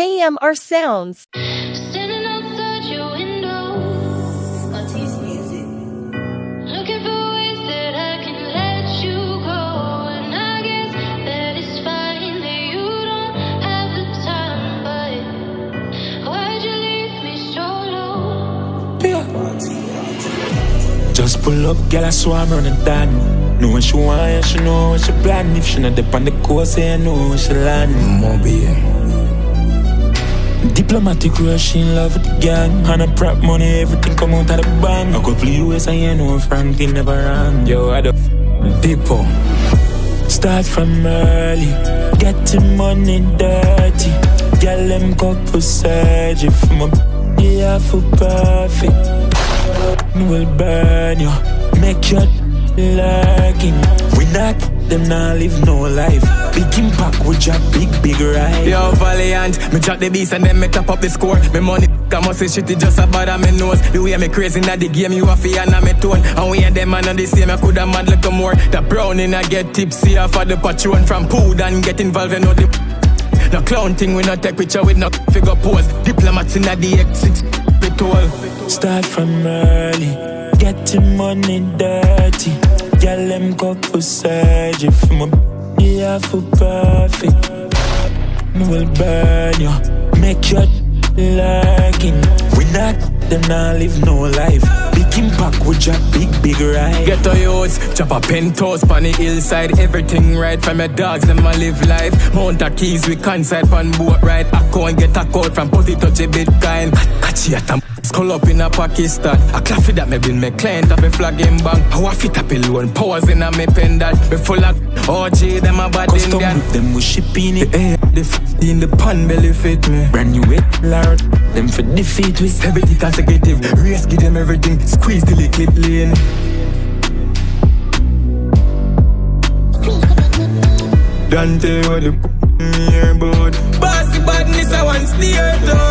KMRSounds. Standing outside your window, looking for ways that I can let you go. And I guess that it's fine that you don't have the time, but why'd you leave me so low? Just pull up, girl, I swarm running down. Know what she want, and she know what she plan. If she not dip on the coast, I know where she land. Mobile. Diplomatic rush, she in love with the gang. And a prop money, everything come out of the bank. A couple US, and you know Franklin never ran. Yo, Adofo, people. Start from early, getting money dirty. Girl, them couple surgery for my yeah, for perfect. Will burn you, make you lurking. We not them now live no life. Big impact with your big ride. Yo, Valiant, me drop the beats and then me top up the score. Me money, I must say shit, it just about on me nose. The way me crazy in the game, you a fear and me tone. And we and them man on the same, I coulda mad like a more. The browning I get tipsy off of the patron from food and get involved in all the no clown thing, we not take picture with no figure pose. Diplomats in the X6 petrol. Start from early, getting money dirty. Girl, them couple surgery for my yeah, for perfect. Me will burn you, make you lurking. We not them now live no life. Big impact with your big ride. Get to yours, chop a penthouse pan the hillside. Everything right from your dogs, them a live life. Mount a keys with conside pan boat ride. I go and get a code from Putty touch a Bitcoin. Catch it and skull up in a Pakistan. I clap for that me been my client up a flag in bank. How I fit up a loan, powers in a me pendant. Me full of OG, them a bad Custom Indian. with them we shipping it. The in the pan belly fit me. Brand new it, Lord. Them for defeat with 70 consecutive. Race give them everything. Squeeze the clip lane. Don't tell what the here, but bossy badness I want steer though.